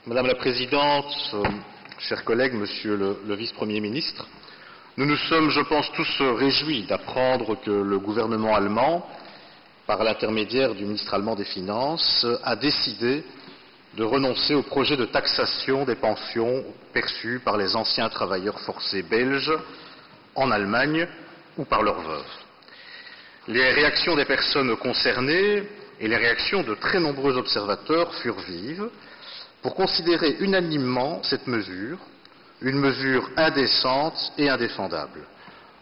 Madame la Présidente, chers collègues, Monsieur le Vice-Premier ministre, nous nous sommes, je pense, tous réjouis d'apprendre que le gouvernement allemand, par l'intermédiaire du ministre allemand des Finances, a décidé de renoncer au projet de taxation des pensions perçues par les anciens travailleurs forcés belges en Allemagne ou par leurs veuves. Les réactions des personnes concernées et les réactions de très nombreux observateurs furent vives pour considérer unanimement cette mesure, une mesure indécente et indéfendable.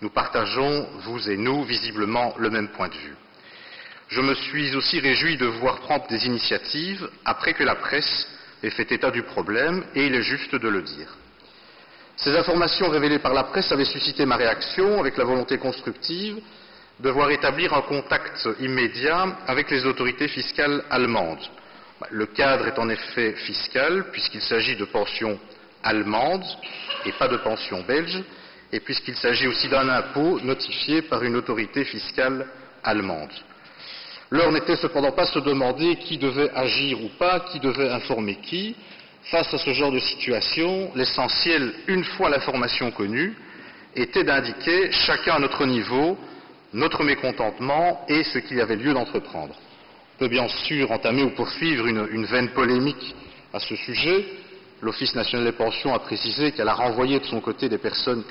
Nous partageons, vous et nous, visiblement le même point de vue. Je me suis aussi réjoui de voir prendre des initiatives après que la presse ait fait état du problème, et il est juste de le dire. Ces informations révélées par la presse avaient suscité ma réaction avec la volonté constructive de voir établir un contact immédiat avec les autorités fiscales allemandes. Le cadre est en effet fiscal, puisqu'il s'agit de pensions allemandes et pas de pensions belges, et puisqu'il s'agit aussi d'un impôt notifié par une autorité fiscale allemande. L'heure n'était cependant pas se demander qui devait agir ou pas, qui devait informer qui. Face à ce genre de situation, l'essentiel, une fois l'information connue, était d'indiquer chacun à notre niveau notre mécontentement et ce qu'il y avait lieu d'entreprendre. On peut bien sûr entamer ou poursuivre une vaine polémique à ce sujet. L'Office national des pensions a précisé qu'elle a renvoyé de son côté des personnes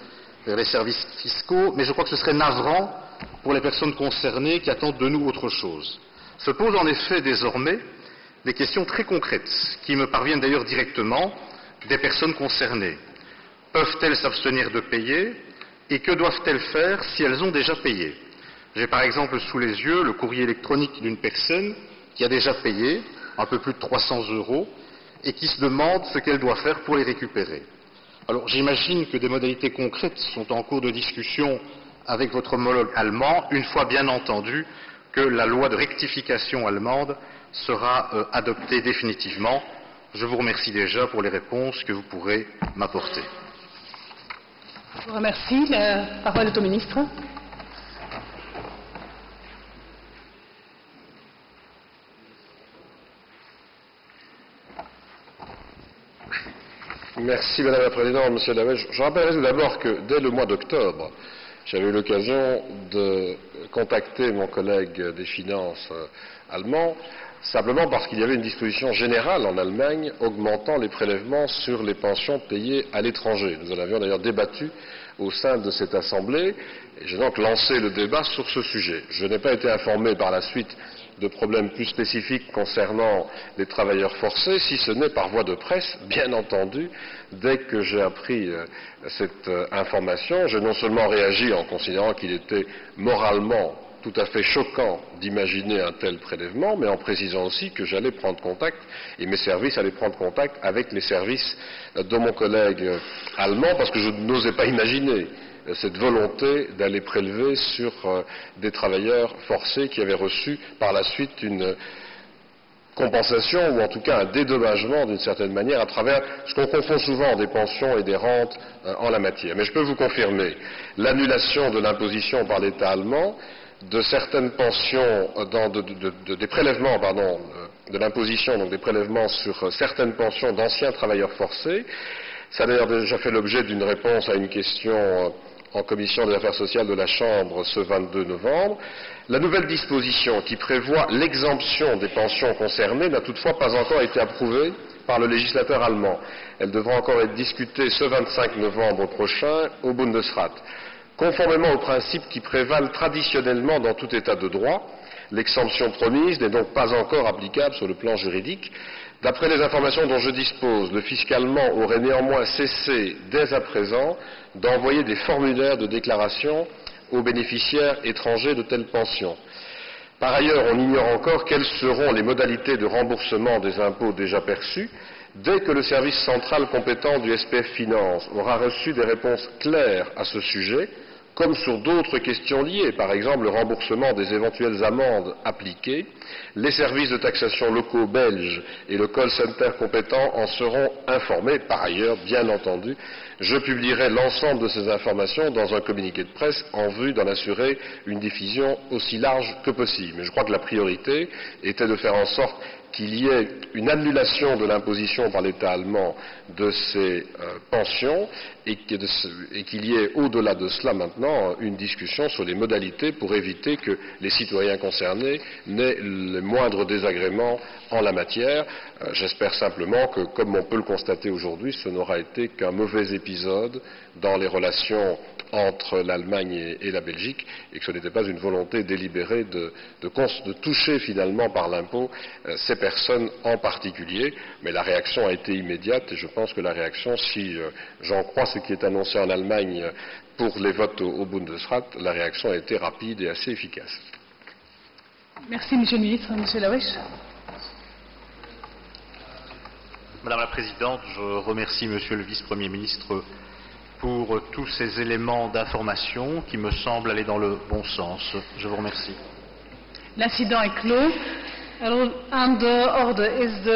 vers les services fiscaux, mais je crois que ce serait navrant pour les personnes concernées qui attendent de nous autre chose. Se posent en effet désormais des questions très concrètes, qui me parviennent d'ailleurs directement des personnes concernées. Peuvent-elles s'abstenir de payer et que doivent-elles faire si elles ont déjà payé? J'ai par exemple sous les yeux le courrier électronique d'une personne qui a déjà payé un peu plus de 300 € et qui se demande ce qu'elle doit faire pour les récupérer. Alors j'imagine que des modalités concrètes sont en cours de discussion avec votre homologue allemand, une fois bien entendu que la loi de rectification allemande sera adoptée définitivement. Je vous remercie déjà pour les réponses que vous pourrez m'apporter. Je vous remercie. La parole est au ministre. Merci Madame la Présidente, Monsieur Davet. Je rappellerai tout d'abord que dès le mois d'octobre, j'avais eu l'occasion de contacter mon collègue des finances allemand, simplement parce qu'il y avait une disposition générale en Allemagne augmentant les prélèvements sur les pensions payées à l'étranger. Nous en avions d'ailleurs débattu au sein de cette Assemblée, et j'ai donc lancé le débat sur ce sujet. Je n'ai pas été informé par la suite de problèmes plus spécifiques concernant les travailleurs forcés, si ce n'est par voie de presse, bien entendu. Dès que j'ai appris cette information, j'ai non seulement réagi en considérant qu'il était moralement tout à fait choquant d'imaginer un tel prélèvement, mais en précisant aussi que j'allais prendre contact, et mes services allaient prendre contact avec les services de mon collègue allemand, parce que je n'osais pas imaginer cette volonté d'aller prélever sur des travailleurs forcés qui avaient reçu par la suite une compensation ou en tout cas un dédommagement d'une certaine manière à travers ce qu'on confond souvent des pensions et des rentes en la matière. Mais je peux vous confirmer l'annulation de l'imposition par l'État allemand de certaines pensions, des prélèvements, de l'imposition, donc des prélèvements sur certaines pensions d'anciens travailleurs forcés. Ça a d'ailleurs déjà fait l'objet d'une réponse à une question en commission des affaires sociales de la Chambre ce 22 novembre. La nouvelle disposition qui prévoit l'exemption des pensions concernées n'a toutefois pas encore été approuvée par le législateur allemand. Elle devra encore être discutée ce 25 novembre prochain au Bundesrat. Conformément aux principes qui prévalent traditionnellement dans tout état de droit, l'exemption promise n'est donc pas encore applicable sur le plan juridique. D'après les informations dont je dispose, le fisc allemand aurait néanmoins cessé dès à présent d'envoyer des formulaires de déclaration aux bénéficiaires étrangers de telles pensions. Par ailleurs, on ignore encore quelles seront les modalités de remboursement des impôts déjà perçus. Dès que le service central compétent du SPF Finance aura reçu des réponses claires à ce sujet, comme sur d'autres questions liées, par exemple le remboursement des éventuelles amendes appliquées, les services de taxation locaux belges et le call center compétent en seront informés. Par ailleurs, bien entendu, je publierai l'ensemble de ces informations dans un communiqué de presse en vue d'en assurer une diffusion aussi large que possible. Mais je crois que la priorité était de faire en sorte qu'il y ait une annulation de l'imposition par l'État allemand de ces pensions et qu'il y ait au-delà de cela maintenant une discussion sur les modalités pour éviter que les citoyens concernés n'aient le moindre désagrément en la matière. J'espère simplement que, comme on peut le constater aujourd'hui, ce n'aura été qu'un mauvais épisode dans les relations entre l'Allemagne et la Belgique, et que ce n'était pas une volonté délibérée de toucher finalement par l'impôt ces personnes en particulier. Mais la réaction a été immédiate, et je pense que la réaction, si j'en crois ce qui est annoncé en Allemagne pour les votes au Bundesrat, la réaction a été rapide et assez efficace. Merci, Monsieur le Ministre. Monsieur Lawesh. Madame la Présidente, je remercie Monsieur le Vice-Premier ministre pour tous ces éléments d'information qui me semblent aller dans le bon sens. Je vous remercie. L'incident est clos. Aan de orde is de